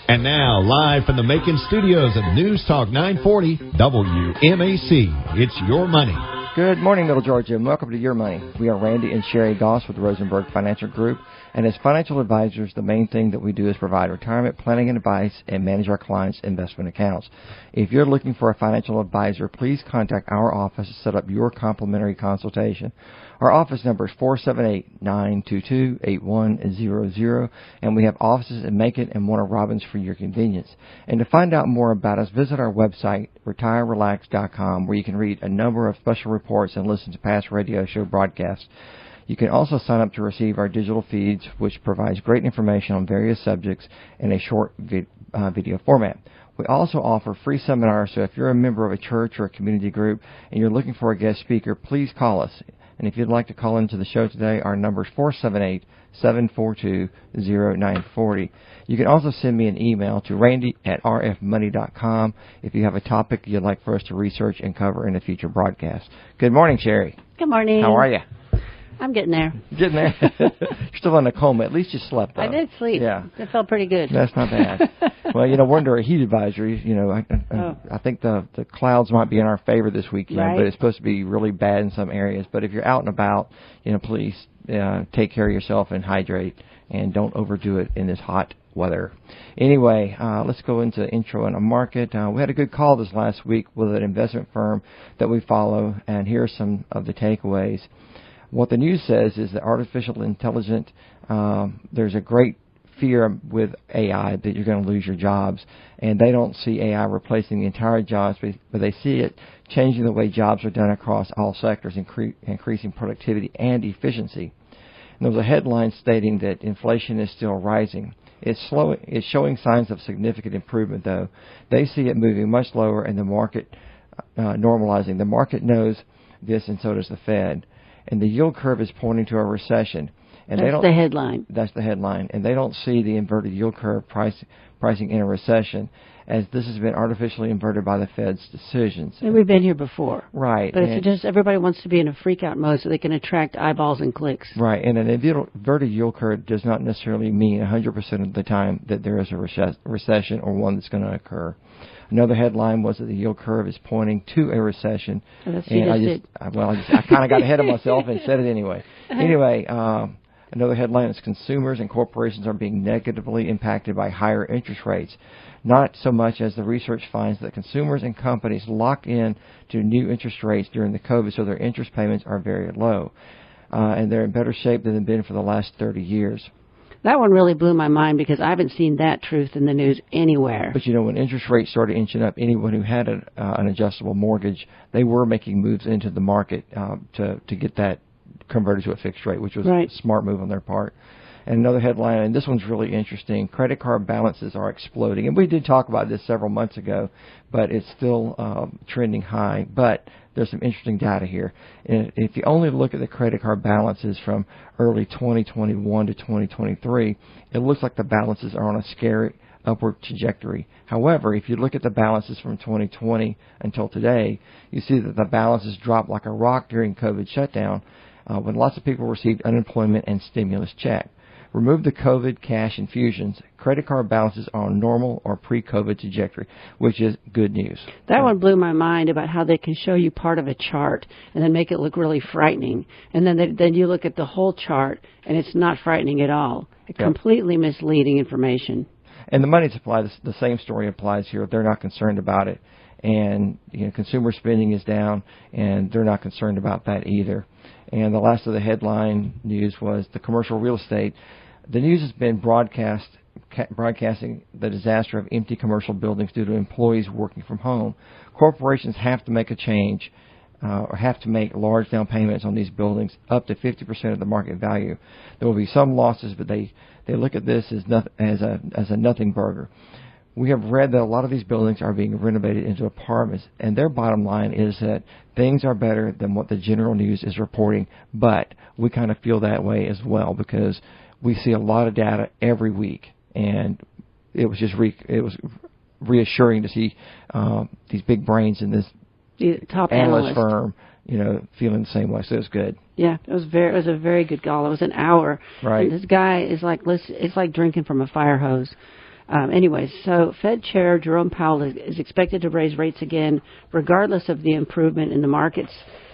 And now, live from the Macon studios of News Talk 940 WMAC, it's Your Money. Good morning, Middle Georgia, and welcome to Your Money. We are Randy and Sherry Goss with Rosenberg Financial Group, and as financial advisors, the main thing that we do is provide retirement planning and advice and manage our clients' investment accounts. If you're looking for a financial advisor, please contact our office to set up your complimentary consultation. Our office number is 478-922-8100, and we have offices in Macon and Warner Robins for your convenience. And to find out more about us, visit our website, retirerelax.com, where you can read a number of special reports and listen to past radio show broadcasts. You can also sign up to receive our digital feeds, which provides great information on various subjects in a short video format. We also offer free seminars, so if you're a member of a church or a community group and you're looking for a guest speaker, please call us. And if you'd like to call into the show today, our number is 478-742-0940. You can also send me an email to randy@rfmoney.com if you have a topic you'd like for us to research and cover in a future broadcast. Good morning, Sherry. Good morning. How are you? I'm getting there. Getting there? You're still in a coma. At least you slept, though. I did sleep. Yeah. It felt pretty good. That's not bad. Well, we're under a heat advisory. I think the clouds might be in our favor this weekend, right. But it's supposed to be really bad in some areas. But if you're out and about, please take care of yourself and hydrate, and don't overdo it in this hot weather. Anyway, let's go into the intro and a market. We had a good call this last week with an investment firm that we follow, and here are some of the takeaways. What the news says is that artificial intelligence, there's a great fear with AI that you're going to lose your jobs, and they don't see AI replacing the entire jobs, but they see it changing the way jobs are done across all sectors, increasing productivity and efficiency. And there was a headline stating that inflation is still rising. It's showing signs of significant improvement, though. They see it moving much lower and the market normalizing. The market knows this, and so does the Fed. And the yield curve is pointing to a recession. And that's the headline. That's the headline. And they don't see the inverted yield curve pricing in a recession, as this has been artificially inverted by the Fed's decisions. And we've been here before. Right. But it's just everybody wants to be in a freak-out mode so they can attract eyeballs and clicks. Right. And an inverted yield curve does not necessarily mean 100% of the time that there is a recession or one that's going to occur. Another headline was that the yield curve is pointing to a recession. And I kind of got ahead of myself and said it anyway. Anyway, another headline is consumers and corporations are being negatively impacted by higher interest rates. Not so much as the research finds that consumers and companies lock in to new interest rates during the COVID, so their interest payments are very low. And they're in better shape than they've been for the last 30 years. That one really blew my mind because I haven't seen that truth in the news anywhere. But, when interest rates started inching up, anyone who had an adjustable mortgage, they were making moves into the market to get that converted to a fixed rate, which was a smart move on their part. And another headline, and this one's really interesting, credit card balances are exploding. And we did talk about this several months ago, but it's still trending high. But there's some interesting data here. And if you only look at the credit card balances from early 2021 to 2023, it looks like the balances are on a scary upward trajectory. However, if you look at the balances from 2020 until today, you see that the balances dropped like a rock during COVID shutdown when lots of people received unemployment and stimulus check. Remove the COVID cash infusions, credit card balances are on normal or pre-COVID trajectory, which is good news. That one blew my mind about how they can show you part of a chart and then make it look really frightening. And then you look at the whole chart, and it's not frightening at all. Completely misleading information. And the money supply, the same story applies here. They're not concerned about it. And consumer spending is down, and they're not concerned about that either. And the last of the headline news was the commercial real estate. The news has been broadcasting the disaster of empty commercial buildings due to employees working from home. Corporations have to make a change or have to make large down payments on these buildings up to 50% of the market value. There will be some losses, but they look at this as a nothing burger. We have read that a lot of these buildings are being renovated into apartments, and their bottom line is that things are better than what the general news is reporting, but we kind of feel that way as well because we see a lot of data every week, and it was just reassuring to see these big brains in this top analyst firm, feeling the same way. So it was good. Yeah, it was a very good call. It was an hour. Right. And this guy is like, it's like drinking from a fire hose. Anyways, so Fed Chair Jerome Powell is expected to raise rates again, regardless of the improvement in the markets.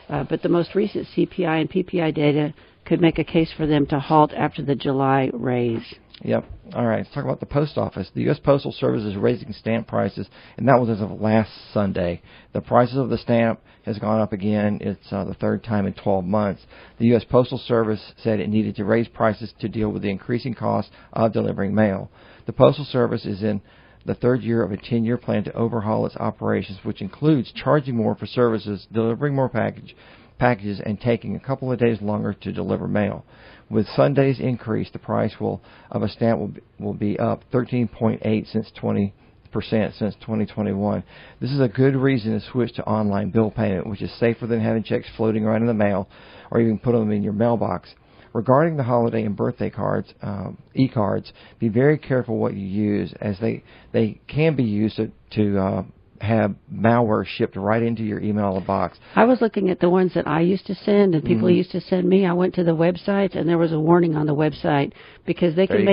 But the most recent CPI and PPI data could make a case for them to halt after the July raise. Yep. All right. Let's talk about the post office. The U.S. Postal Service is raising stamp prices, and that was as of last Sunday. The prices of the stamp has gone up again. It's the third time in 12 months. The U.S. Postal Service said it needed to raise prices to deal with the increasing cost of delivering mail. The Postal Service is in the third year of a 10-year plan to overhaul its operations, which includes charging more for services, delivering more packages, and taking a couple of days longer to deliver mail. With Sunday's increase, the price of a stamp will be up 13.8% since 2021. This is a good reason to switch to online bill payment, which is safer than having checks floating around in the mail, or even put them in your mailbox. Regarding the holiday and birthday cards, e-cards, be very careful what you use, as they can be used to have malware shipped right into your email box. I was looking at the ones that I used to send and people used to send me. I went to the websites and there was a warning on the website because they can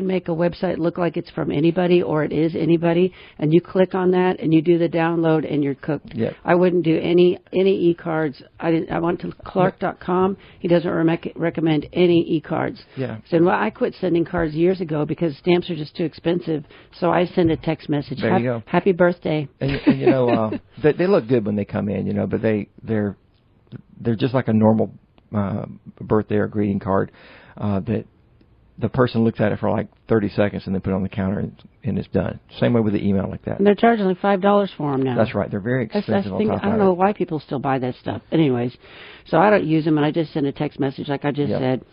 make a website look like it's from anybody or it is anybody, and you click on that and you do the download and you're cooked. Yep. I wouldn't do any e-cards. I went to Clark.com. He doesn't recommend any e-cards. Yeah. So I quit sending cards years ago because stamps are just too expensive. So I send a text message. There you go. Happy birthday. And you know, they look good when they come in, you know, but they're just like a normal birthday or greeting card that the person looks at it for like 30 seconds and then put it on the counter and it's done. Same way with the email like that. And they're charging like $5 for them now. That's right. They're very expensive. I don't know why people still buy that stuff. Anyways, so I don't use them, and I just send a text message like I just said.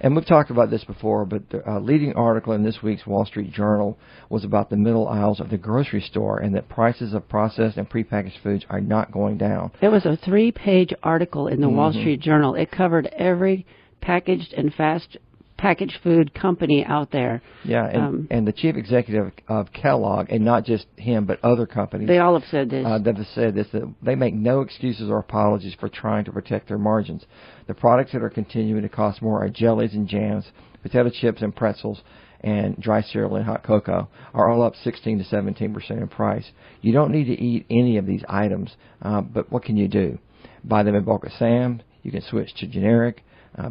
And we've talked about this before, but the leading article in this week's Wall Street Journal was about the middle aisles of the grocery store and that prices of processed and prepackaged foods are not going down. It was a 3-page article in the Wall Street Journal. It covered every packaged and fast packaged food company out there. Yeah, and the chief executive of Kellogg, and not just him, but other companies. They all have said this. They've said this, that they make no excuses or apologies for trying to protect their margins. The products that are continuing to cost more are jellies and jams, potato chips and pretzels, and dry cereal and hot cocoa are all up 16 to 17% in price. You don't need to eat any of these items, but what can you do? Buy them in bulk at Sam's. You can switch to generic.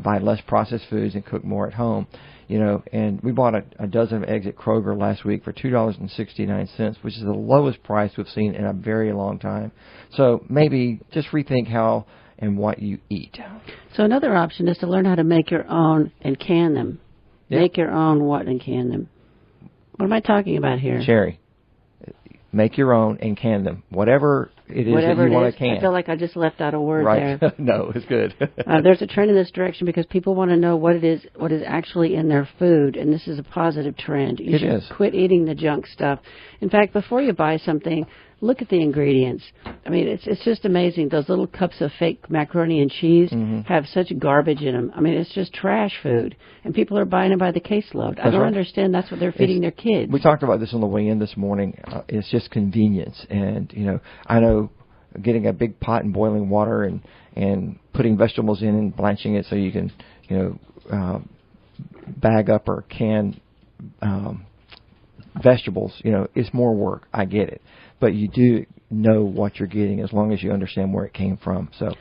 Buy less processed foods and cook more at home. You know, and we bought a dozen of eggs at Kroger last week for $2.69, which is the lowest price we've seen in a very long time. So maybe just rethink how and what you eat. So another option is to learn how to make your own and can them. Yep. Make your own what and can them. What am I talking about here? Sherry, make your own and can them. Whatever it is that you want to can. I feel like I just left out a word there. Right. No, it's good. There's a trend in this direction because people want to know what is actually in their food, and this is a positive trend. You should quit eating the junk stuff. In fact, before you buy something, look at the ingredients. I mean, it's just amazing. Those little cups of fake macaroni and cheese have such garbage in them. I mean, it's just trash food, and people are buying it by the caseload. I don't understand. That's what they're feeding their kids. We talked about this on the way in this morning. It's just convenience, and you know, I know getting a big pot and boiling water and putting vegetables in and blanching it so you can, you know, bag up or can vegetables, you know, it's more work. I get it. But you do know what you're getting as long as you understand where it came from. So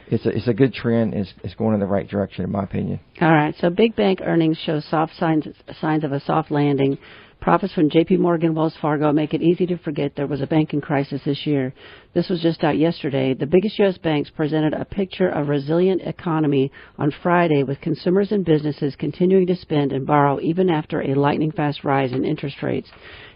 it's a good trend. It's going in the right direction, in my opinion. All right. So big bank earnings show soft signs of a soft landing. Profits from J.P. Morgan, Wells Fargo make it easy to forget there was a banking crisis this year. This was just out yesterday. The biggest U.S. banks presented a picture of resilient economy on Friday, with consumers and businesses continuing to spend and borrow even after a lightning-fast rise in interest rates.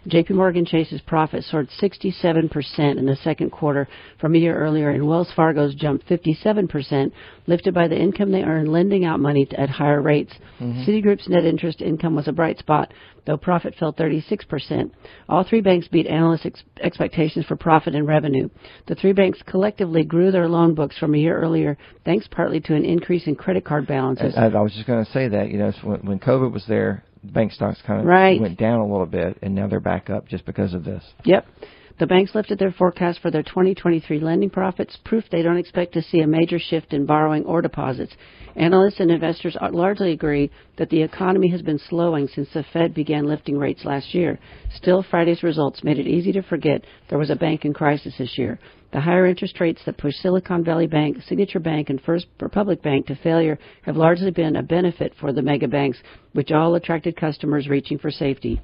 J.P. Morgan Chase's profits soared 67% in the second quarter from a year earlier, and Wells Fargo's jumped 57%, lifted by the income they earned lending out money at higher rates. Citigroup's net interest income was a bright spot, though profit fell 36%. All three banks beat analyst expectations for profit and revenue. The three banks collectively grew their loan books from a year earlier, thanks partly to an increase in credit card balances. I was just going to say that, you know, when COVID was there, bank stocks kind of went down a little bit, and now they're back up just because of this. Yep. The banks lifted their forecast for their 2023 lending profits, proof they don't expect to see a major shift in borrowing or deposits. Analysts and investors largely agree that the economy has been slowing since the Fed began lifting rates last year. Still, Friday's results made it easy to forget there was a bank in crisis this year. The higher interest rates that pushed Silicon Valley Bank, Signature Bank, and First Republic Bank to failure have largely been a benefit for the mega banks, which all attracted customers reaching for safety.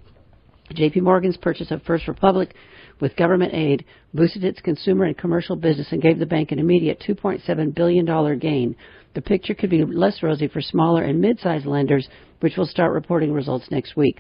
J.P. Morgan's purchase of First Republic with government aid boosted its consumer and commercial business and gave the bank an immediate $2.7 billion gain. The picture could be less rosy for smaller and mid-sized lenders, which will start reporting results next week.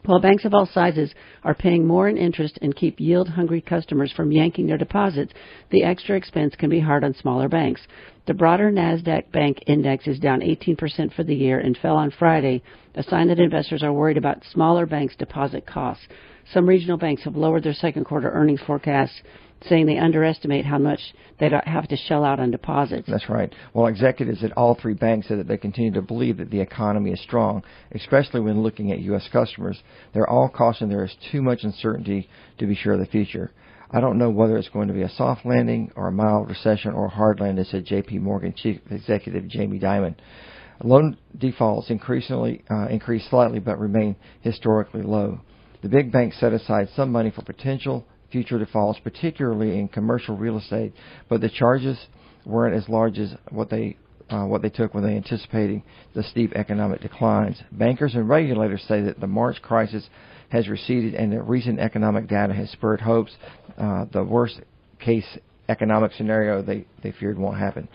While banks of all sizes are paying more in interest and keep yield-hungry customers from yanking their deposits, the extra expense can be hard on smaller banks. The broader NASDAQ Bank Index is down 18% for the year and fell on Friday, a sign that investors are worried about smaller banks' deposit costs. Some regional banks have lowered their second quarter earnings forecasts, saying they underestimate how much they have to shell out on deposits. That's right. Well, executives at all three banks said that they continue to believe that the economy is strong, especially when looking at U.S. customers. They're all cautioned there is too much uncertainty to be sure of the future. I don't know whether it's going to be a soft landing or a mild recession or a hard landing, said J.P. Morgan Chief Executive Jamie Dimon. Loan defaults increased slightly but remain historically low. The big banks set aside some money for potential future defaults, particularly in commercial real estate, but the charges weren't as large as what they took when they anticipating the steep economic declines. Bankers and regulators say that the March crisis has receded and that recent economic data has spurred hopes. The worst case economic scenario they feared won't happen.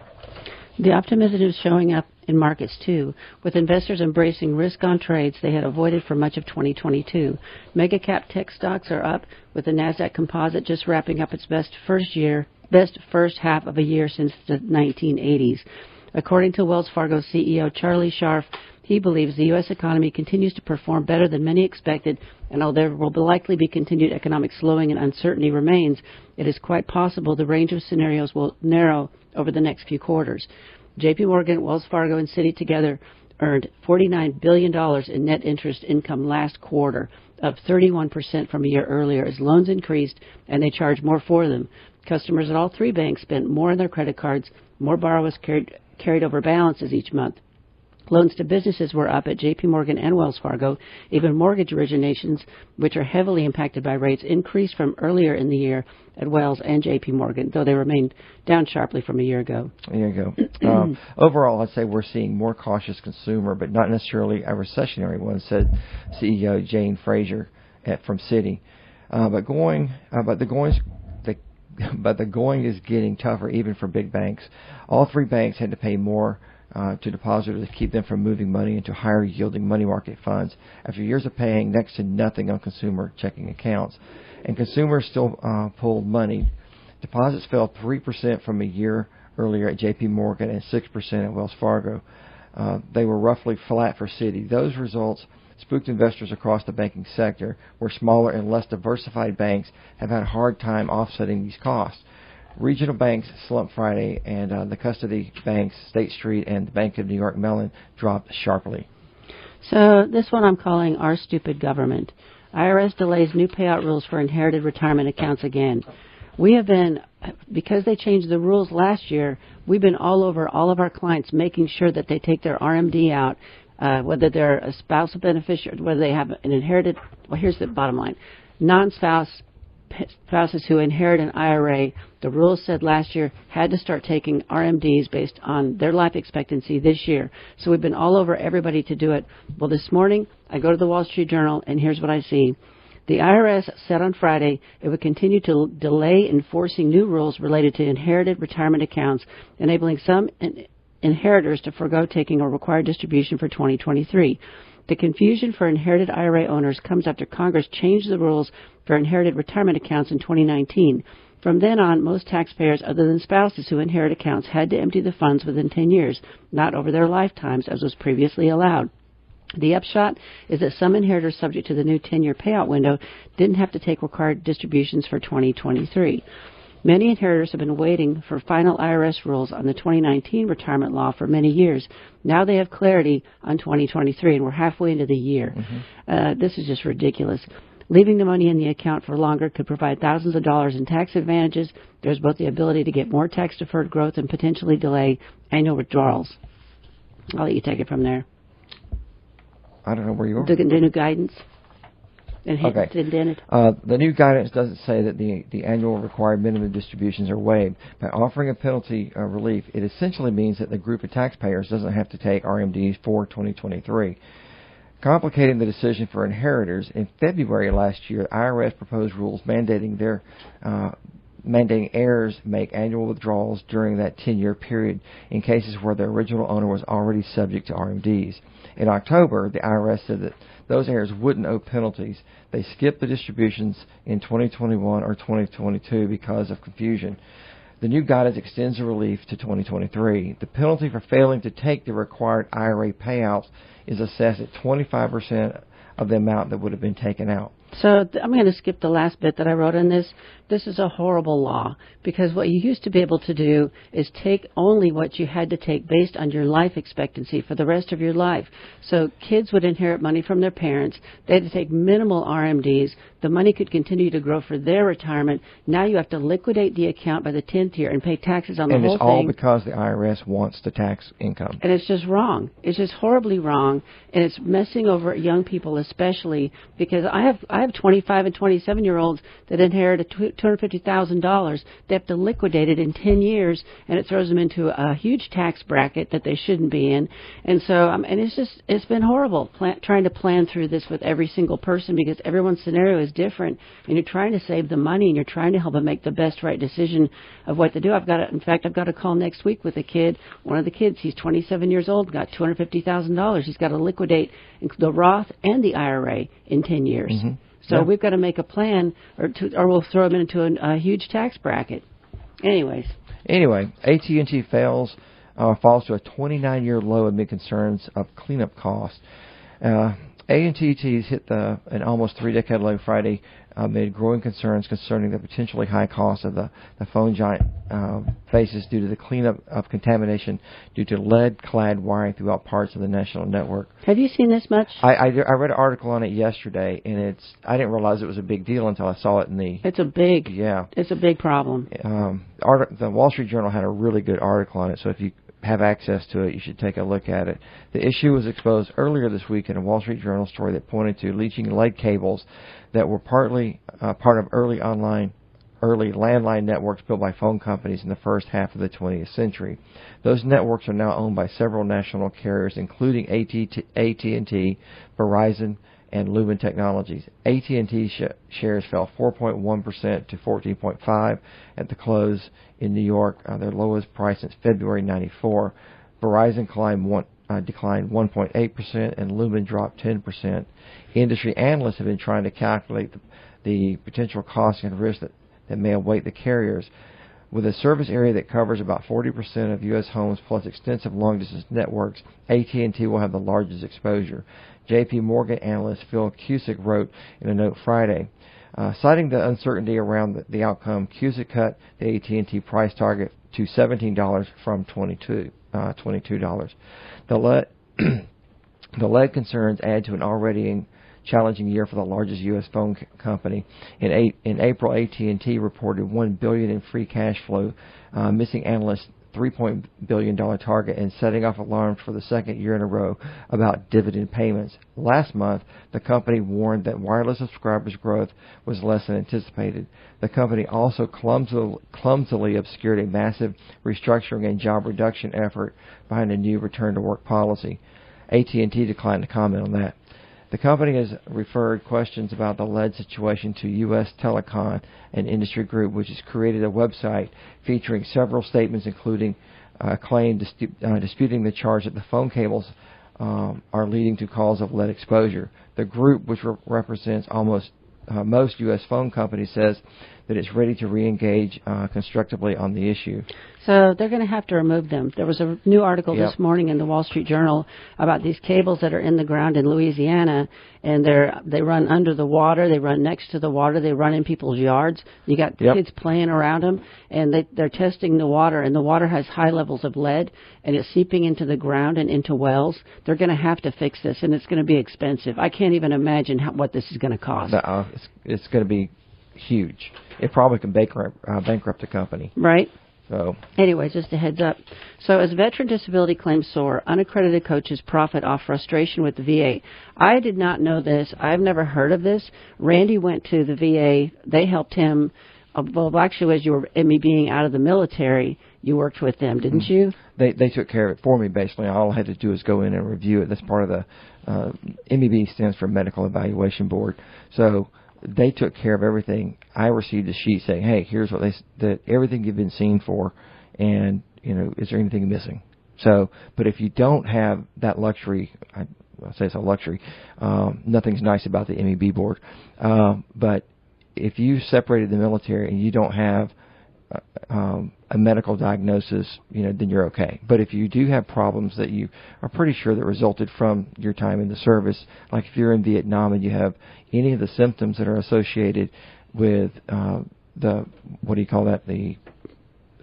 The optimism is showing up in markets, too, with investors embracing risk on trades they had avoided for much of 2022. Mega-cap tech stocks are up, with the NASDAQ Composite just wrapping up its best first half of a year since the 1980s. According to Wells Fargo CEO Charlie Scharf, he believes the U.S. economy continues to perform better than many expected, and although there will likely be continued economic slowing and uncertainty remains, it is quite possible the range of scenarios will narrow over the next few quarters. J.P. Morgan, Wells Fargo, and Citi together earned $49 billion in net interest income last quarter, up 31% from a year earlier as loans increased and they charged more for them. Customers at all three banks spent more on their credit cards, more borrowers carried over balances each month. Loans to businesses were up at J.P. Morgan and Wells Fargo. Even mortgage originations, which are heavily impacted by rates, increased from earlier in the year at Wells and J.P. Morgan, though they remained down sharply from a year ago. Overall, I'd say we're seeing more cautious consumer, but not necessarily a recessionary one, said CEO Jane Fraser from Citi. But the going is getting tougher even for big banks. All three banks had to pay more to depositors to keep them from moving money into higher yielding money market funds after years of paying next to nothing on consumer checking accounts. And consumers still pulled money. Deposits fell 3% from a year earlier at J.P. Morgan and 6% at Wells Fargo. They were roughly flat for Citi. Those results spooked investors across the banking sector, where smaller and less diversified banks have had a hard time offsetting these costs. Regional banks slumped Friday, and the custody banks, State Street and the Bank of New York Mellon, dropped sharply. So this one I'm calling Our Stupid Government. IRS delays new payout rules for inherited retirement accounts again. We have been, because they changed the rules last year, we've been all over all of our clients making sure that they take their RMD out, whether they're a spousal beneficiary, whether they have an inherited, well, here's the bottom line. Spouses who inherit an IRA, the rules said last year, had to start taking RMDs based on their life expectancy this year. So we've been all over everybody to do it. Well, this morning, I go to the Wall Street Journal, and here's what I see. The IRS said on Friday it would continue to delay enforcing new rules related to inherited retirement accounts, enabling some inheritors to forego taking a required distribution for 2023. The confusion for inherited IRA owners comes after Congress changed the rules for inherited retirement accounts in 2019. From then on, most taxpayers other than spouses who inherit accounts had to empty the funds within 10 years, not over their lifetimes as was previously allowed. The upshot is that some inheritors subject to the new 10-year payout window didn't have to take required distributions for 2023. Many inheritors have been waiting for final IRS rules on the 2019 retirement law for many years. Now they have clarity on 2023, and we're halfway into the year. This is just ridiculous. Leaving the money in the account for longer could provide thousands of dollars in tax advantages. There's both the ability to get more tax-deferred growth and potentially delay annual withdrawals. I'll let you take it from there. I don't know where you are. The new guidance. Okay. The new guidance doesn't say that the annual required minimum distributions are waived. By offering a penalty relief, it essentially means that the group of taxpayers doesn't have to take RMDs for 2023. Complicating the decision for inheritors, in February last year, the IRS proposed rules mandating heirs make annual withdrawals during that 10-year period in cases where the original owner was already subject to RMDs. In October, the IRS said that those heirs wouldn't owe penalties. They skipped the distributions in 2021 or 2022 because of confusion. The new guidance extends the relief to 2023. The penalty for failing to take the required IRA payouts is assessed at 25% of the amount that would have been taken out. So I'm going to skip the last bit that I wrote in this. This is a horrible law because what you used to be able to do is take only what you had to take based on your life expectancy for the rest of your life. So kids would inherit money from their parents. They had to take minimal RMDs. The money could continue to grow for their retirement. Now you have to liquidate the account by the 10th year and pay taxes on the whole thing. And it's all because the IRS wants to tax income. And it's just wrong. It's just horribly wrong, and it's messing over young people especially because I have 25 and 27-year-olds that inherit $250,000. They have to liquidate it in 10 years, and it throws them into a huge tax bracket that they shouldn't be in. And so, and it's been horrible trying to plan through this with every single person because everyone's scenario is different, and you're trying to save the money, and you're trying to help them make the best right decision of what to do. I've got a call next week with a kid. One of the kids, he's 27 years old, got $250,000. He's got to liquidate the Roth and the IRA in 10 years. Mm-hmm. So we've got to make a plan, or we'll throw them into a huge tax bracket. Anyway, AT&T falls to a 29-year low amid concerns of cleanup costs. AT&T's hit an almost 3-decade low Friday amid growing concerns concerning the potentially high cost of the phone giant faces due to the cleanup of contamination due to lead-clad wiring throughout parts of the national network. Have you seen this much? I read an article on it yesterday, and I didn't realize it was a big deal until I saw it in the... It's a big problem. The Wall Street Journal had a really good article on it, so if you have access to it, you should take a look at it. The issue was exposed earlier this week in a Wall Street Journal story that pointed to leaching lead cables that were partly part of early landline networks built by phone companies in the first half of the 20th century. Those networks are now owned by several national carriers, including AT&T, Verizon, and Lumen Technologies. AT&T shares fell 4.1% to 14.5 at the close in New York, their lowest price since February 94. Verizon declined 1.8%, and Lumen dropped 10%. Industry analysts have been trying to calculate the potential costs and risks that may await the carriers. With a service area that covers about 40% of U.S. homes plus extensive long-distance networks, AT&T will have the largest exposure. J.P. Morgan analyst Phil Cusick wrote in a note Friday, citing the uncertainty around the outcome, Cusick cut the AT&T price target to $17 from $22. The lead concerns add to an already challenging year for the largest U.S. phone company. In April, AT&T reported $1 billion in free cash flow, missing analysts' $3 billion target and setting off alarms for the second year in a row about dividend payments. Last month, the company warned that wireless subscribers' growth was less than anticipated. The company also clumsily obscured a massive restructuring and job reduction effort behind a new return-to-work policy. AT&T declined to comment on that. The company has referred questions about the lead situation to U.S. Telecom and Industry Group, which has created a website featuring several statements, including a claim disputing the charge that the phone cables are leading to cause of lead exposure. The group, which represents most U.S. phone companies, says that it's ready to re-engage constructively on the issue. So they're going to have to remove them. There was a new article Yep. this morning in the Wall Street Journal about these cables that are in the ground in Louisiana, and they run under the water, they run next to the water, they run in people's yards. You got Yep. kids playing around them, and they're testing the water, and the water has high levels of lead, and it's seeping into the ground and into wells. They're going to have to fix this, and it's going to be expensive. I can't even imagine what this is going to cost. It's going to be huge. It probably can bankrupt the company. Right? So anyway, just a heads up. So as veteran disability claims soar, unaccredited coaches profit off frustration with the VA. I did not know this. I've never heard of this. Randy went to the VA. They helped him. Well, actually, as you were me being out of the military, you worked with them, didn't you? They took care of it for me, basically. All I had to do is go in and review it. That's part of the MEB stands for Medical Evaluation Board. So they took care of everything. I received a sheet saying, hey, here's what everything you've been seen for, and, is there anything missing? So, but if you don't have that luxury, I'll say it's a luxury, nothing's nice about the MEB board, but if you separated the military and you don't have a medical diagnosis, then you're okay. But if you do have problems that you are pretty sure that resulted from your time in the service, like if you're in Vietnam and you have any of the symptoms that are associated with what do you call that? The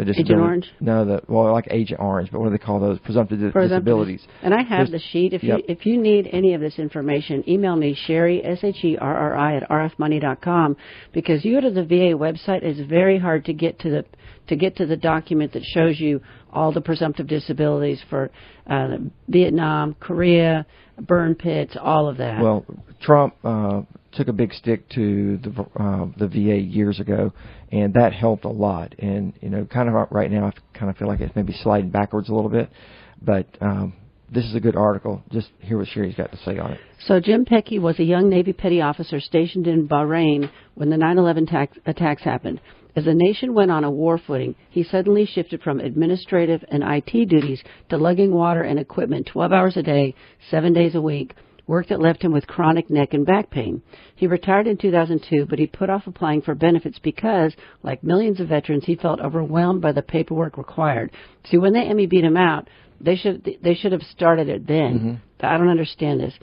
disability. Agent Orange? No, like Agent Orange, but what do they call those? Presumptive disabilities. And I have the sheet. If you need any of this information, email me, Sherry, SHERRI, at rfmoney.com, because you go to the VA website, it's very hard to get to the document that shows you all the presumptive disabilities for Vietnam, Korea, burn pits, all of that. Well, Trump took a big stick to the VA years ago, and that helped a lot. And kind of right now, I kind of feel like it's maybe sliding backwards a little bit. But this is a good article. Just hear what Sherry's got to say on it. So Jim Pecky was a young Navy petty officer stationed in Bahrain when the 9/11 attacks happened. As the nation went on a war footing, he suddenly shifted from administrative and IT duties to lugging water and equipment 12 hours a day, 7 days a week, work that left him with chronic neck and back pain. He retired in 2002, but he put off applying for benefits because, like millions of veterans, he felt overwhelmed by the paperwork required. See, when they MEB'd him out, they should have started it then. Mm-hmm. I don't understand this.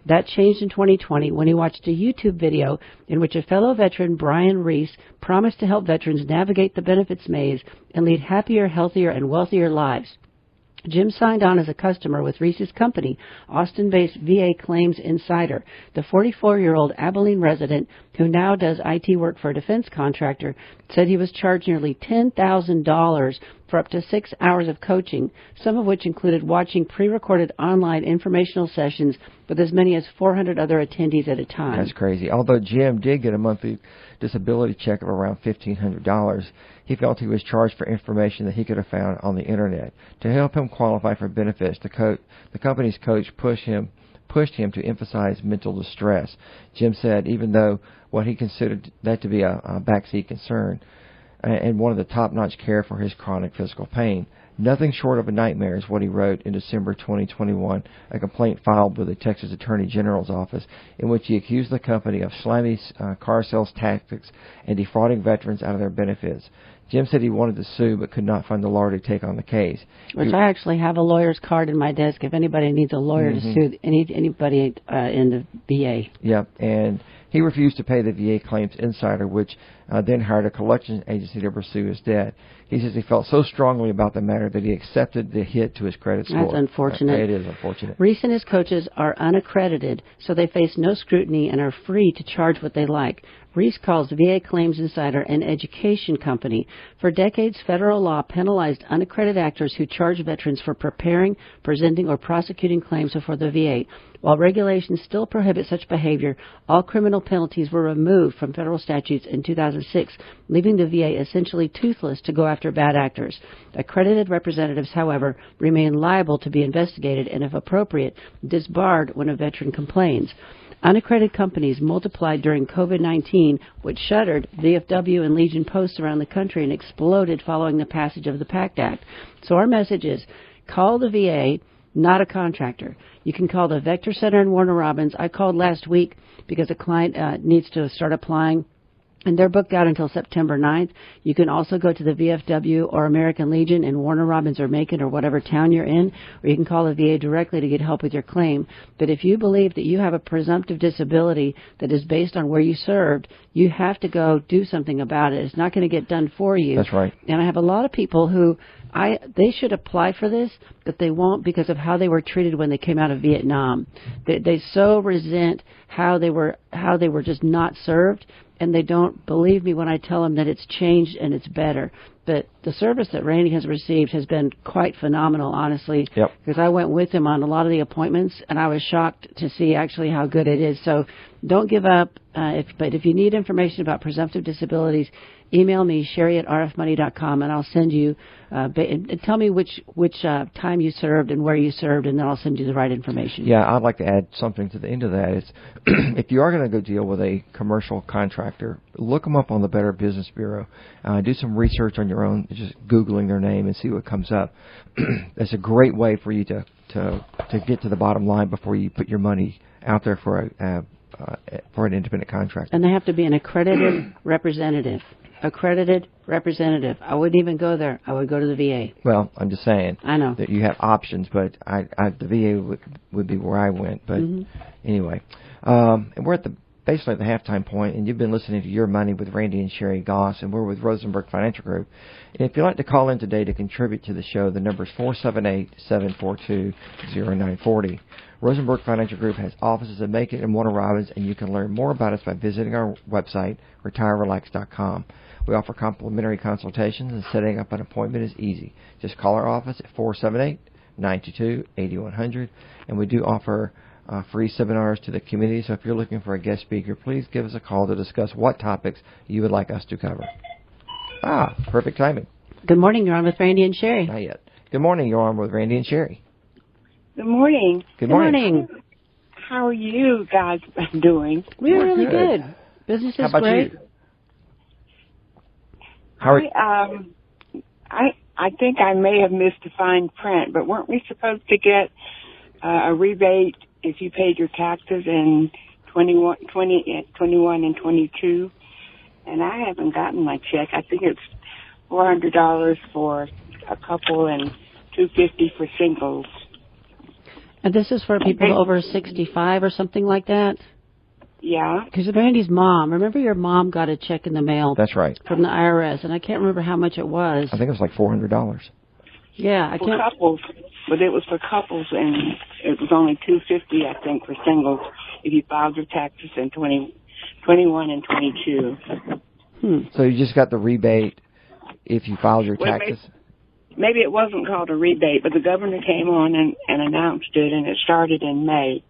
That changed in 2020 when he watched a YouTube video in which a fellow veteran, Brian Reese, promised to help veterans navigate the benefits maze and lead happier, healthier, and wealthier lives. Jim signed on as a customer with Reese's company, Austin-based VA Claims Insider. The 44-year-old Abilene resident, who now does IT work for a defense contractor, said he was charged nearly $10,000 for up to 6 hours of coaching, some of which included watching pre-recorded online informational sessions with as many as 400 other attendees at a time. That's crazy. Although Jim did get a monthly disability check of around $1,500, he felt he was charged for information that he could have found on the Internet. To help him qualify for benefits, the company's coach pushed him to emphasize mental distress. Jim said even though what he considered that to be a backseat concern and one of the top-notch care for his chronic physical pain, nothing short of a nightmare is what he wrote in December 2021, a complaint filed with the Texas Attorney General's office in which he accused the company of slimy car sales tactics and defrauding veterans out of their benefits. Jim said he wanted to sue but could not find a lawyer to take on the case. Which I actually have a lawyer's card in my desk if anybody needs a lawyer to sue anybody in the VA. Yep, and he refused to pay the VA Claims Insider, which then hired a collection agency to pursue his debt. He says he felt so strongly about the matter that he accepted the hit to his credit score. That's unfortunate. It is unfortunate. Reese and his coaches are unaccredited, so they face no scrutiny and are free to charge what they like. Reese calls VA Claims Insider an education company. For decades, federal law penalized unaccredited actors who charge veterans for preparing, presenting, or prosecuting claims before the VA. While regulations still prohibit such behavior, all criminal penalties were removed from federal statutes in 2006, leaving the VA essentially toothless to go after bad actors. Accredited representatives, however, remain liable to be investigated and, if appropriate, disbarred when a veteran complains. Unaccredited companies multiplied during COVID-19, which shuttered VFW and Legion posts around the country and exploded following the passage of the PACT Act. So our message is, call the VA, not a contractor. You can call the Vector Center in Warner Robins. I called last week because a client needs to start applying And they're booked out until September 9th. You can also go to the VFW or American Legion in Warner Robins or Macon or whatever town you're in, or you can call the VA directly to get help with your claim. But if you believe that you have a presumptive disability that is based on where you served, you have to go do something about it. It's not going to get done for you. That's right. And I have a lot of people who they should apply for this, but they won't because of how they were treated when they came out of Vietnam. They so resent how they were just not served, and they don't believe me when I tell them that it's changed and it's better. But the service that Randy has received has been quite phenomenal, honestly. Yep. Because I went with him on a lot of the appointments, and I was shocked to see actually how good it is. So don't give up. But if you need information about presumptive disabilities, email me, Sherry@rfmoney.com, and I'll send you, and tell me which time you served and where you served, and then I'll send you the right information. Yeah, I'd like to add something to the end of that. It's if you are going to go deal with a commercial contractor, look them up on the Better Business Bureau. Do some research on your own, just Googling their name and see what comes up. That's a great way for you to get to the bottom line before you put your money out there for an independent contractor. And they have to be an accredited representative. Accredited representative. I wouldn't even go there. I would go to the VA. Well, I'm just saying. I know that you have options, but the VA would be where I went. But anyway, and we're basically at the halftime point, and you've been listening to Your Money with Randy and Sherry Goss, and we're with Rosenberg Financial Group. And if you'd like to call in today to contribute to the show, the number is 478-742-0940. Rosenberg Financial Group has offices in Macon and Warner Robins, and you can learn more about us by visiting our website, retirerelax.com. We offer complimentary consultations, and setting up an appointment is easy. Just call our office at 478-922-8100, and we do offer free seminars to the community. So if you're looking for a guest speaker, please give us a call to discuss what topics you would like us to cover. Perfect timing. Good morning, you're on with Randy and Sherry. Not yet. Good morning, you're on with Randy and Sherry. Good morning. Good morning. How are you guys doing? We're really good. Business is How about great. you? How are I think I may have missed the fine print, but weren't we supposed to get a rebate if you paid your taxes in 21 and 22? And I haven't gotten my check. I think it's $400 for a couple and $250 for singles. And this is for people over 65 or something like that? Yeah. Because Randy's mom, remember your mom got a check in the mail? That's right. From the IRS, and I can't remember how much it was. I think it was like $400. Yeah, I for can't. Couples, but it was for couples, and it was only $250, I think, for singles if you filed your taxes in 21 and 22. So you just got the rebate if you filed your taxes? Maybe it wasn't called a rebate, but the governor came on and announced it, and it started in May.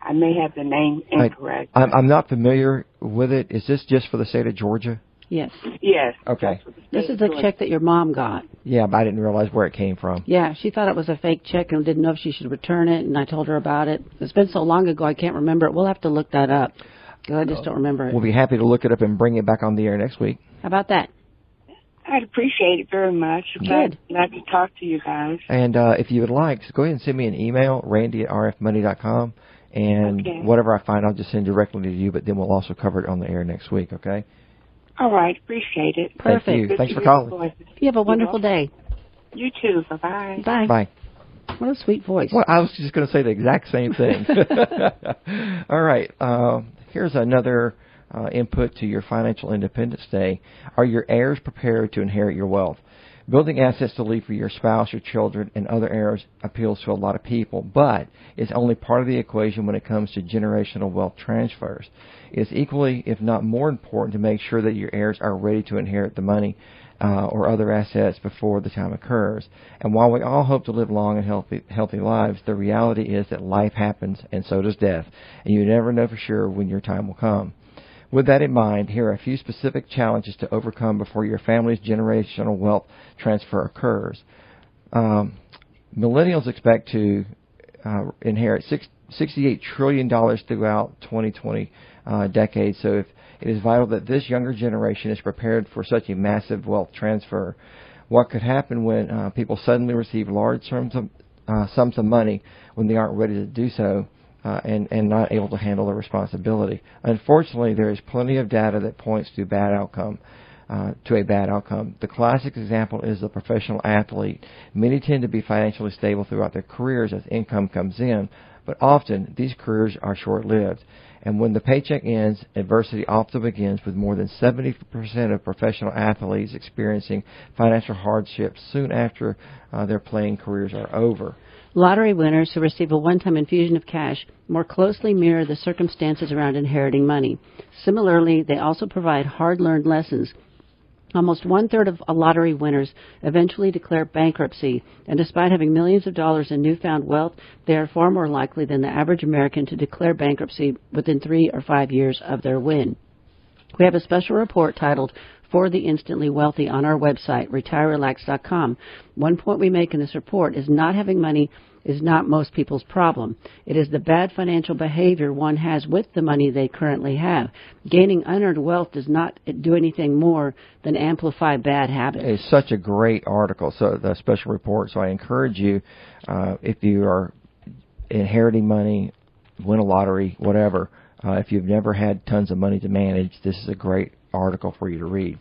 I may have the name incorrect. I'm not familiar with it. Is this just for the state of Georgia? Yes. Yes. Okay. This is the check that your mom got. Yeah, but I didn't realize where it came from. Yeah, she thought it was a fake check and didn't know if she should return it, and I told her about it. It's been so long ago, I can't remember it. We'll have to look that up, because I just don't remember it. We'll be happy to look it up and bring it back on the air next week. How about that? I'd appreciate it very much. Good. Glad to talk to you guys. And if you would like, go ahead and send me an email, randy@rfmoney.com, and whatever I find, I'll just send directly to you, but then we'll also cover it on the air next week, okay? All right. Appreciate it. Perfect. Thank you. Good Thanks to for hear your calling. voices. You have a wonderful day. You too. Bye-bye. Bye. Bye. What a sweet voice. Well, I was just going to say the exact same thing. All right. Here's another input to your Financial Independence Day. Are your heirs prepared to inherit your wealth? Building assets to leave for your spouse, your children, and other heirs appeals to a lot of people, but it's only part of the equation when it comes to generational wealth transfers. It's equally, if not more important, to make sure that your heirs are ready to inherit the money or other assets before the time occurs. And while we all hope to live long and healthy lives, the reality is that life happens, and so does death, and you never know for sure when your time will come. With that in mind, here are a few specific challenges to overcome before your family's generational wealth transfer occurs. Millennials expect to inherit $68 trillion throughout 2020 decade, so it is vital that this younger generation is prepared for such a massive wealth transfer. What could happen when people suddenly receive large sums of money when they aren't ready to do so? and not able to handle the responsibility. Unfortunately, there is plenty of data that points to a bad outcome. The classic example is the professional athlete. Many tend to be financially stable throughout their careers as income comes in, but often these careers are short-lived. And when the paycheck ends, adversity often begins, with more than 70% of professional athletes experiencing financial hardships soon after their playing careers are over. Lottery winners who receive a one-time infusion of cash more closely mirror the circumstances around inheriting money. Similarly, they also provide hard-learned lessons. Almost one-third of lottery winners eventually declare bankruptcy, and despite having millions of dollars in newfound wealth, they are far more likely than the average American to declare bankruptcy within 3 or 5 years of their win. We have a special report titled For the Instantly Wealthy on our website, retirerelax.com. One point we make in this report is not having money is not most people's problem. It is the bad financial behavior one has with the money they currently have. Gaining unearned wealth does not do anything more than amplify bad habits. It's such a great article, so the special report. So I encourage you, if you are inheriting money, win a lottery, whatever, if you've never had tons of money to manage, this is a great article for you to read.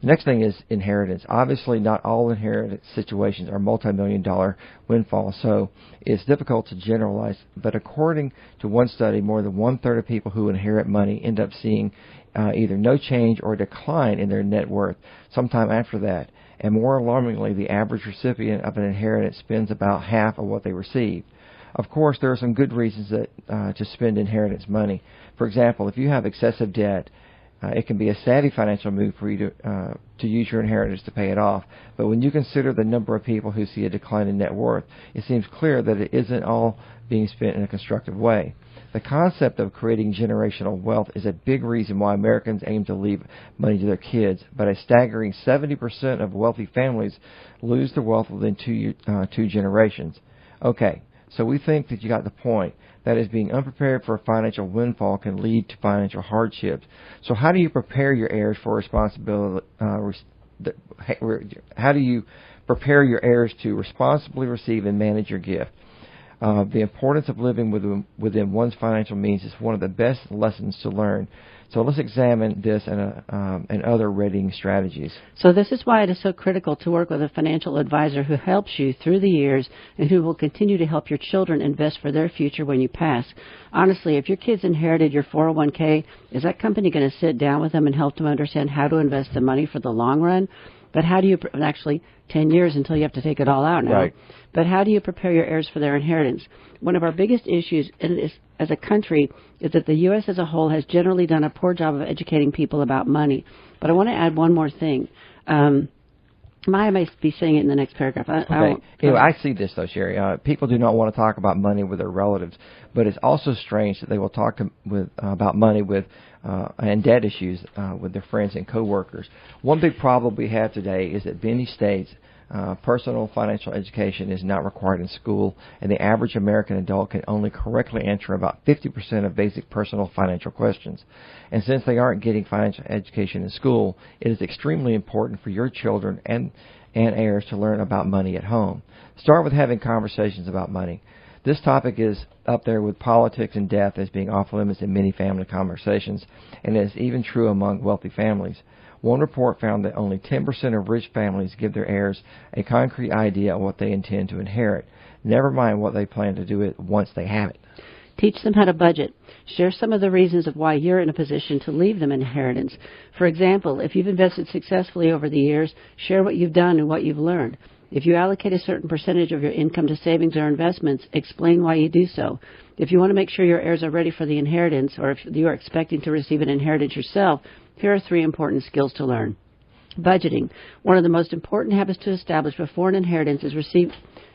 Next thing is inheritance. Obviously, not all inheritance situations are multi-million-dollar windfalls, so it's difficult to generalize. But according to one study, more than one-third of people who inherit money end up seeing either no change or decline in their net worth sometime after that. And more alarmingly, the average recipient of an inheritance spends about half of what they receive. Of course, there are some good reasons to spend inheritance money. For example, if you have excessive debt, it can be a savvy financial move for you to use your inheritance to pay it off. But when you consider the number of people who see a decline in net worth, it seems clear that it isn't all being spent in a constructive way. The concept of creating generational wealth is a big reason why Americans aim to leave money to their kids, but a staggering 70% of wealthy families lose their wealth within two generations. Okay, so we think that you got the point. That is, being unprepared for a financial windfall can lead to financial hardships. So how do you prepare your heirs for responsibility? How do you prepare your heirs to responsibly receive and manage your gift? The importance of living within one's financial means is one of the best lessons to learn. So let's examine this and other readying strategies. So this is why it is so critical to work with a financial advisor who helps you through the years and who will continue to help your children invest for their future when you pass. Honestly, if your kids inherited your 401k, is that company going to sit down with them and help them understand how to invest the money for the long run? But how do you, actually 10 years until you have to take it all out now. Right. But how do you prepare your heirs for their inheritance? One of our biggest issues as a country is that the U.S. as a whole has generally done a poor job of educating people about money. But I want to add one more thing. Maya may be saying it in the next paragraph. I see this, though, Sherry. People do not want to talk about money with their relatives, but it's also strange that they will talk about money with and debt issues with their friends and coworkers. One big problem we have today is that many states personal financial education is not required in school, and the average American adult can only correctly answer about 50% of basic personal financial questions. And since they aren't getting financial education in school, it is extremely important for your children and heirs to learn about money at home. Start with having conversations about money. This topic is up there with politics and death as being off limits in many family conversations, and it is even true among wealthy families. One report found that only 10% of rich families give their heirs a concrete idea of what they intend to inherit, never mind what they plan to do with once they have it. Teach them how to budget. Share some of the reasons of why you're in a position to leave them inheritance. For example, if you've invested successfully over the years, share what you've done and what you've learned. If you allocate a certain percentage of your income to savings or investments, explain why you do so. If you want to make sure your heirs are ready for the inheritance, or if you are expecting to receive an inheritance yourself, here are 3 important skills to learn. Budgeting. One of the most important habits to establish before an inheritance is received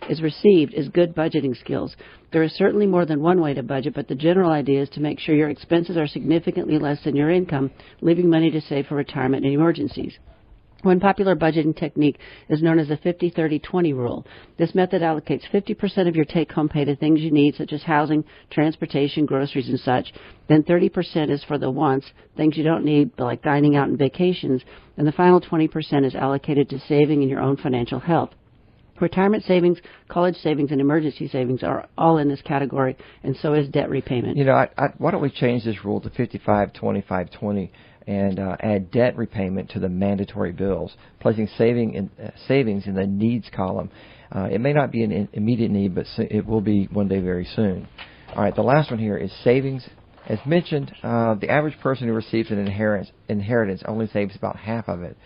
is good budgeting skills. There is certainly more than one way to budget, but the general idea is to make sure your expenses are significantly less than your income, leaving money to save for retirement and emergencies. One popular budgeting technique is known as the 50-30-20 rule. This method allocates 50% of your take-home pay to things you need, such as housing, transportation, groceries, and such. Then 30% is for the wants, things you don't need, like dining out and vacations. And the final 20% is allocated to saving and your own financial health. Retirement savings, college savings, and emergency savings are all in this category, and so is debt repayment. You know, why don't we change this rule to 55-25-20 and add debt repayment to the mandatory bills, placing savings in the needs column. It may not be an immediate need, but it will be one day very soon. All right, the last one here is savings. As mentioned, the average person who receives an inheritance only saves about half of it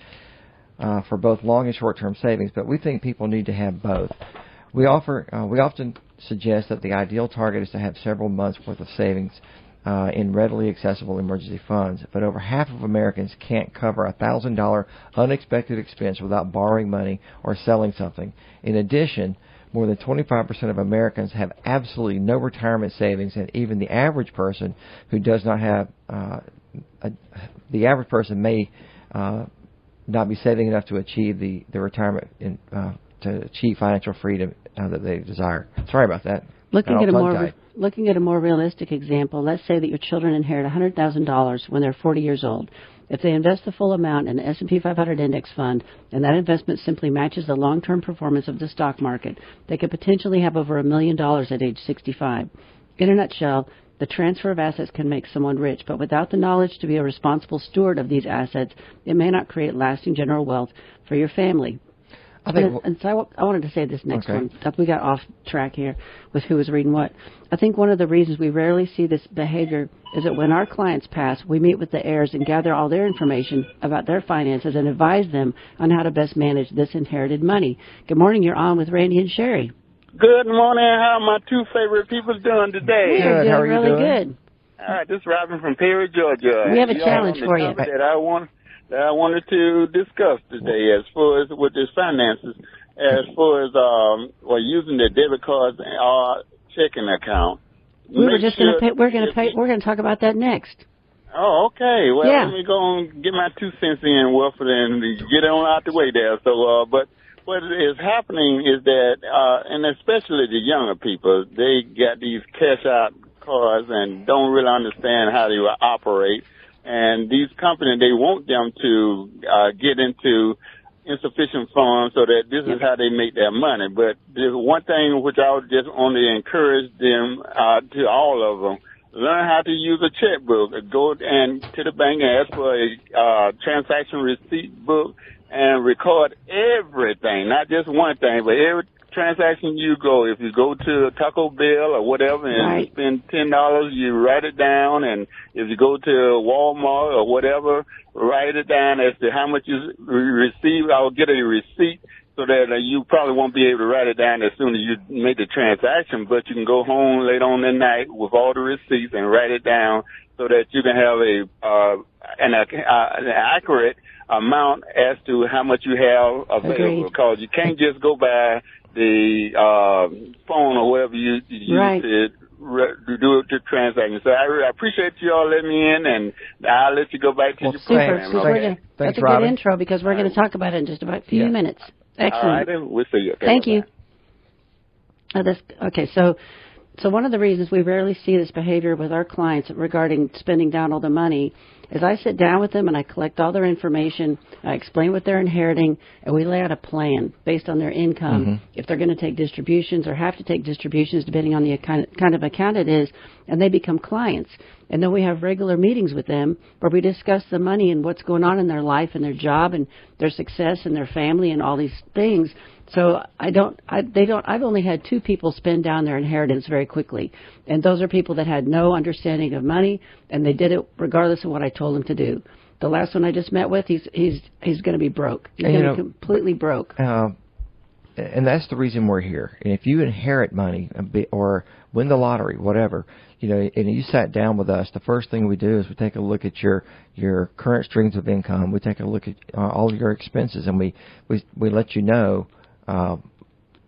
for both long and short-term savings, but we think people need to have both. We often suggest that the ideal target is to have several months' worth of savings in readily accessible emergency funds, but over half of Americans can't cover a $1,000 unexpected expense without borrowing money or selling something. In addition, more than 25% of Americans have absolutely no retirement savings, and even the average person who does not have the average person may not be saving enough to achieve the retirement to achieve financial freedom that they desire. Sorry about that. Looking at a more realistic example, let's say that your children inherit $100,000 when they're 40 years old. If they invest the full amount in an S&P 500 index fund, and that investment simply matches the long-term performance of the stock market, they could potentially have over $1 million at age 65. In a nutshell, the transfer of assets can make someone rich, but without the knowledge to be a responsible steward of these assets, it may not create lasting general wealth for your family. So I wanted to say this next one. We got off track here with who was reading what. I think one of the reasons we rarely see this behavior is that when our clients pass, we meet with the heirs and gather all their information about their finances and advise them on how to best manage this inherited money. Good morning. You're on with Randy and Sherry. Good morning. How are my two favorite people doing today? We're doing really good. All right, this is Robin from Perry, Georgia. We have a challenge for you. That I wanted to discuss today as far as with this finances, as far as using the debit cards and our checking account. We're going to talk about that next. Oh, okay. Well, yeah. Let me go and get my 2 cents in, Wilford, and get on out the way there. So, but what is happening is that, and especially the younger people, they got these cash out cards and don't really understand how they operate. And these companies, they want them to get into insufficient funds so that this is how they make their money. But there's one thing which I would just only encourage them, to all of them, learn how to use a checkbook. Go and to the bank and ask for a transaction receipt book and record everything, not just one thing, but every transaction you go. If you go to Taco Bell or whatever and you spend $10, you write it down. And if you go to Walmart or whatever, write it down as to how much you receive. I'll get a receipt so that you probably won't be able to write it down as soon as you make the transaction, but you can go home late on the night with all the receipts and write it down so that you can have an accurate amount as to how much you have available. Because you can't just go by the phone or whatever you use to do the transaction. So I appreciate you all letting me in, and I'll let you go back to your program. That's a good intro because we're going to talk about it in just about a few minutes. Excellent. All right, then we'll see you. Okay, thank you. So one of the reasons we rarely see this behavior with our clients regarding spending down all the money is I sit down with them and I collect all their information, I explain what they're inheriting, and we lay out a plan based on their income, if they're going to take distributions or have to take distributions depending on the kind of account it is, and they become clients. And then we have regular meetings with them where we discuss the money and what's going on in their life and their job and their success and their family and all these things. So I've only had 2 people spend down their inheritance very quickly. And those are people that had no understanding of money, and they did it regardless of what I told them to do. The last one I just met with, he's going to be broke. He's going to be completely broke. And that's the reason we're here. And if you inherit money or win the lottery, whatever, and you sat down with us, the first thing we do is we take a look at your current streams of income. We take a look at all of your expenses, and we let you know